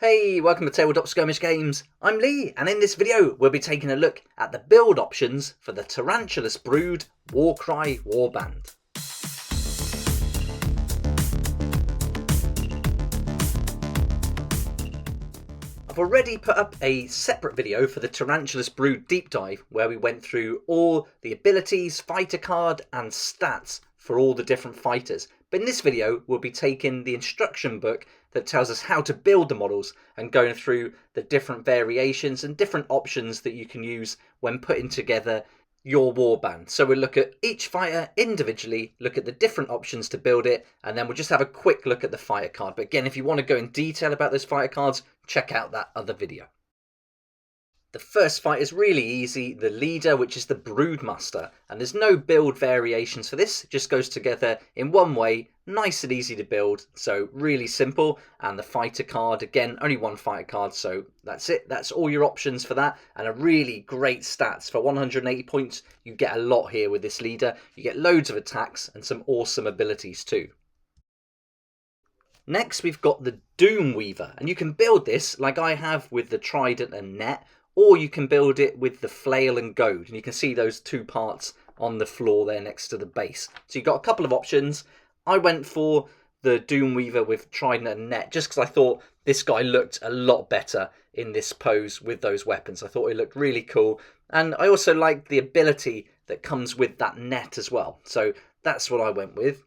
Hey, welcome to Tabletop Skirmish Games. I'm Lee, and in this video we'll be taking a look at the build options for the Tarantulos BROOD Warcry Warband. I've already put up a separate video for the Tarantulos BROOD deep dive where we went through all the abilities, fighter card and stats for all the different fighters. But in this video we'll be taking the instruction book that tells us how to build the models and going through the different variations and different options that you can use when putting together your warband. So we'll look at each fighter individually, look at the different options to build it, and then we'll just have a quick look at the fighter card. But again, if you want to go in detail about those fighter cards, check out that other video. The first fight is really easy, the leader, which is the Broodmaster, and there's no build variations for this, it just goes together in one way, nice and easy to build, so really simple. And the fighter card, again, only one fighter card, so that's it, that's all your options for that, and a really great stats. For 180 points, you get a lot here with this leader, you get loads of attacks and some awesome abilities too. Next, we've got the Doomweaver, and you can build this like I have with the Trident and Net, or you can build it with the Flail and Goad, and you can see those two parts on the floor there next to the base. So you've got a couple of options. I went for the Doomweaver with Trident and Net just because I thought this guy looked a lot better in this pose with those weapons. I thought he looked really cool, and I also liked the ability that comes with that net as well. So that's what I went with.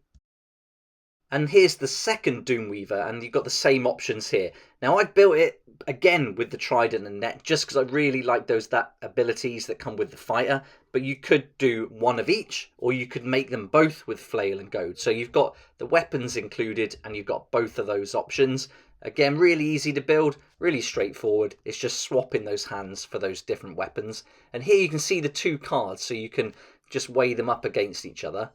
And here's the second Doomweaver, and you've got the same options here. Now I've built it again with the Trident and Net just because I really like those abilities that come with the fighter, but you could do one of each, or you could make them both with Flail and Goad. So you've got the weapons included and you've got both of those options. Again, really easy to build, really straightforward. It's just swapping those hands for those different weapons. And here you can see the two cards, so you can just weigh them up against each other.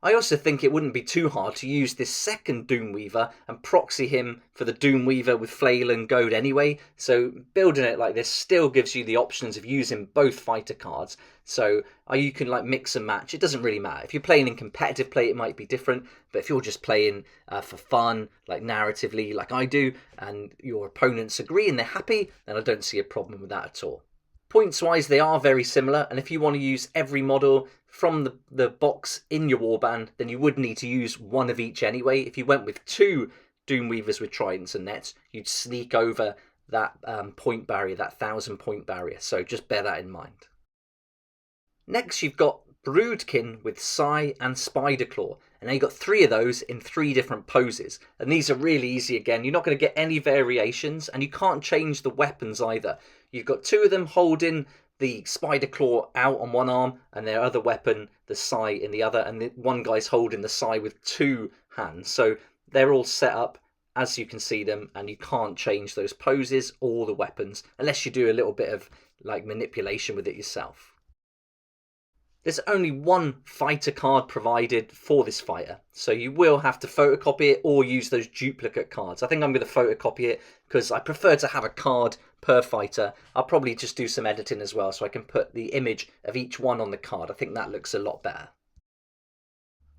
I also think it wouldn't be too hard to use this second Doomweaver and proxy him for the Doomweaver with Flail and Goad anyway, so building it like this still gives you the options of using both fighter cards, so you can like mix and match. It doesn't really matter. If you're playing in competitive play it might be different, but if you're just playing for fun, like narratively like I do, and your opponents agree and they're happy, then I don't see a problem with that at all. Points wise they are very similar, and if you want to use every model from the box in your warband, then you would need to use one of each anyway. If you went with two Doomweavers with Tridents and Nets, you'd sneak over that point barrier, that 1,000 point barrier, so just bear that in mind. Next you've got Broodkin with Sigh and Spiderclaw, and now you've got three of those in three different poses, and these are really easy. Again, you're not going to get any variations, and you can't change the weapons either. You've got two of them holding the Spiderclaw out on one arm and their other weapon, the Sigh, in the other, and one guy's holding the Sigh with two hands. So they're all set up as you can see them, and you can't change those poses or the weapons unless you do a little bit of like manipulation with it yourself. There's only one fighter card provided for this fighter, so you will have to photocopy it or use those duplicate cards. I think I'm going to photocopy it because I prefer to have a card per fighter. I'll probably just do some editing as well so I can put the image of each one on the card. I think that looks a lot better.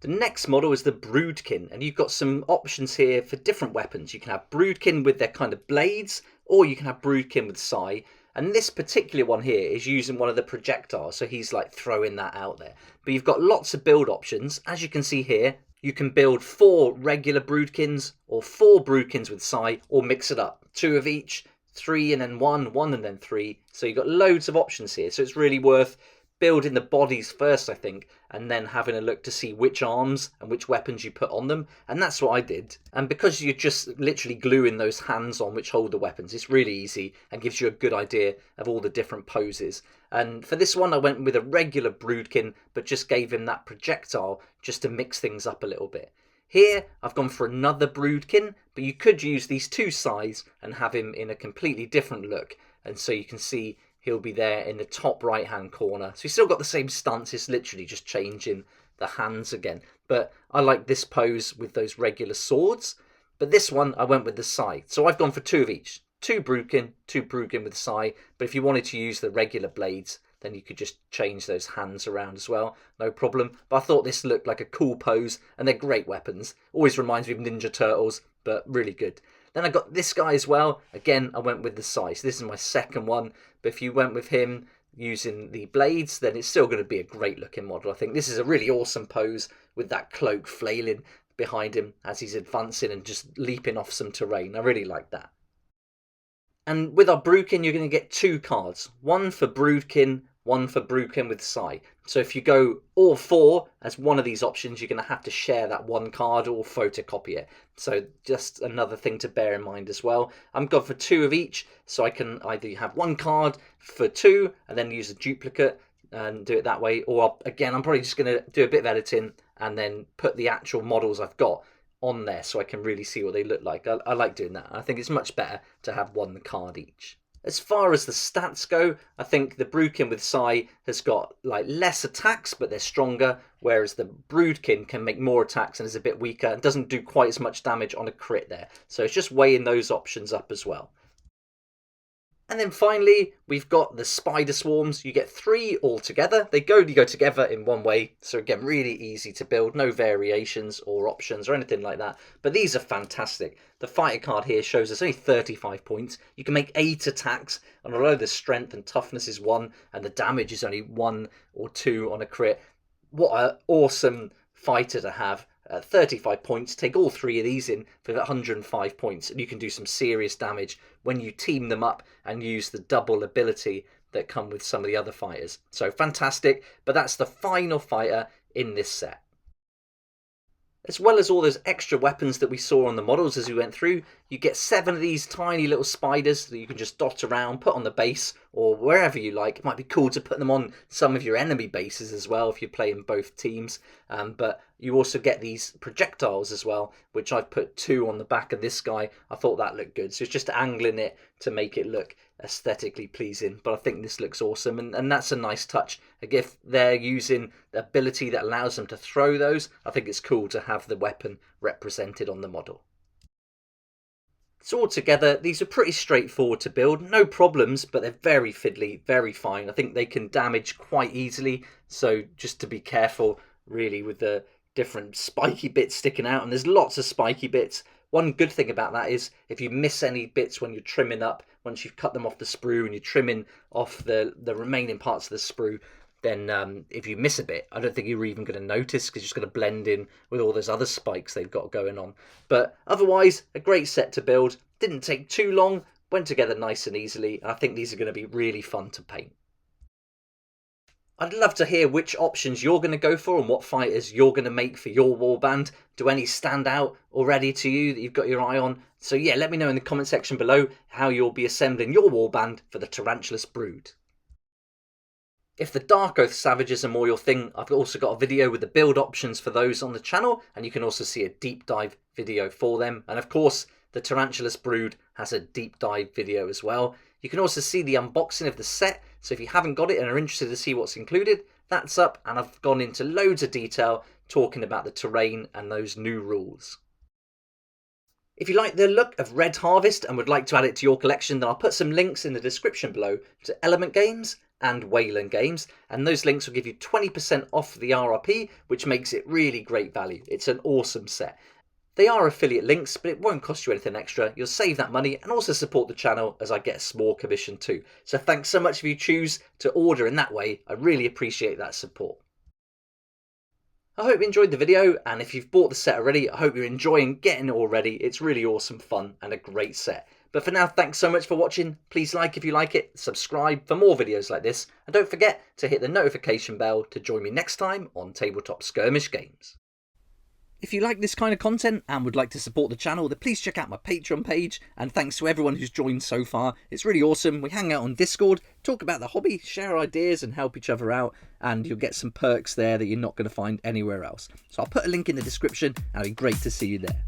The next model is the Broodkin, and you've got some options here for different weapons. You can have Broodkin with their kind of blades, or you can have Broodkin with Sigh. And this particular one here is using one of the projectiles, so he's like throwing that out there. But you've got lots of build options. As you can see here, you can build 4 regular Broodkins, or 4 Broodkins with Sigh, or mix it up. 2 of each, 3 and then 1, 1 and then 3. So you've got loads of options here. So it's really worth building the bodies first, I think, and then having a look to see which arms and which weapons you put on them. And that's what I did. And because you're just literally gluing those hands on which hold the weapons, it's really easy and gives you a good idea of all the different poses. And for this one I went with a regular Broodkin, but just gave him that projectile just to mix things up a little bit. Here I've gone for another Broodkin, but you could use these two Sighs and have him in a completely different look. And so you can see he'll be there in the top right hand corner. So he's still got the same stance, it's literally just changing the hands again. But I like this pose with those regular swords. But this one I went with the Sigh. So I've gone for 2 of each. 2 Broodkin with Sigh. But if you wanted to use the regular blades, then you could just change those hands around as well, no problem. But I thought this looked like a cool pose, and they're great weapons. Always reminds me of Ninja Turtles, but really good. Then I got this guy as well. Again, I went with the Sai. So this is my second one. But if you went with him using the blades, then it's still going to be a great looking model. I think this is a really awesome pose with that cloak flailing behind him as he's advancing and just leaping off some terrain. I really like that. And with our Broodkin, you're going to get 2 cards. One for Broodkin, one for Broodkin with Sai. So if you go all 4 as one of these options, you're going to have to share that one card or photocopy it. So just another thing to bear in mind as well. I'm going for 2 of each, so I can either have one card for 2 and then use a duplicate and do it that way. Or again, I'm probably just going to do a bit of editing and then put the actual models I've got on there so I can really see what they look like. I like doing that. I think it's much better to have one card each. As far as the stats go, I think the Broodkin with Sai has got like less attacks, but they're stronger, whereas the Broodkin can make more attacks and is a bit weaker and doesn't do quite as much damage on a crit there. So it's just weighing those options up as well. And then finally, we've got the Spider Swarms. You get 3 altogether. They go together in one way. So again, really easy to build. No variations or options or anything like that. But these are fantastic. The fighter card here shows us only 35 points. You can make 8 attacks. And although the strength and toughness is 1 and the damage is only 1 or 2 on a crit, what an awesome fighter to have. 35 points, take all 3 of these in for 105 points, and you can do some serious damage when you team them up and use the double ability that come with some of the other fighters. So fantastic, but that's the final fighter in this set. As well as all those extra weapons that we saw on the models as we went through, you get 7 of these tiny little spiders that you can just dot around, put on the base or wherever you like. It might be cool to put them on some of your enemy bases as well if you're playing both teams. But you also get these projectiles as well, which I've put 2 on the back of this guy. I thought that looked good. So it's just angling it to make it look aesthetically pleasing, but I think this looks awesome, and that's a nice touch. If they're using the ability that allows them to throw those, I think it's cool to have the weapon represented on the model. So altogether, these are pretty straightforward to build, no problems, but they're very fiddly, very fine. I think they can damage quite easily, so just to be careful really with the different spiky bits sticking out, and there's lots of spiky bits. One good thing about that is if you miss any bits when you're trimming up, once you've cut them off the sprue and you're trimming off the remaining parts of the sprue, then if you miss a bit, I don't think you're even going to notice because you're just going to blend in with all those other spikes they've got going on. But otherwise, a great set to build. Didn't take too long, went together nice and easily, and I think these are going to be really fun to paint. I'd love to hear which options you're going to go for and what fighters you're going to make for your warband. Do any stand out already to you that you've got your eye on? So yeah, let me know in the comment section below how you'll be assembling your warband for the Tarantulos Brood. If the Dark Oath Savages are more your thing, I've also got a video with the build options for those on the channel, and you can also see a deep dive video for them. And of course, the Tarantulos Brood has a deep dive video as well. You can also see the unboxing of the set, so if you haven't got it and are interested to see what's included, that's up, and I've gone into loads of detail talking about the terrain and those new rules. If you like the look of Red Harvest and would like to add it to your collection, then I'll put some links in the description below to Element Games and Wayland Games, and those links will give you 20% off the RRP, which makes it really great value. It's an awesome set. They are affiliate links, but it won't cost you anything extra. You'll save that money and also support the channel as I get a small commission too. So thanks so much if you choose to order in that way. I really appreciate that support. I hope you enjoyed the video, and if you've bought the set already, I hope you're enjoying getting it already. It's really awesome fun and a great set. But for now, thanks so much for watching. Please like if you like it, subscribe for more videos like this, and don't forget to hit the notification bell to join me next time on Tabletop Skirmish Games. If you like this kind of content and would like to support the channel, then please check out my Patreon page, and thanks to everyone who's joined so far. It's really awesome. We hang out on Discord, talk about the hobby, share ideas and help each other out, and you'll get some perks there that you're not going to find anywhere else. So I'll put a link in the description, and it'd be great to see you there.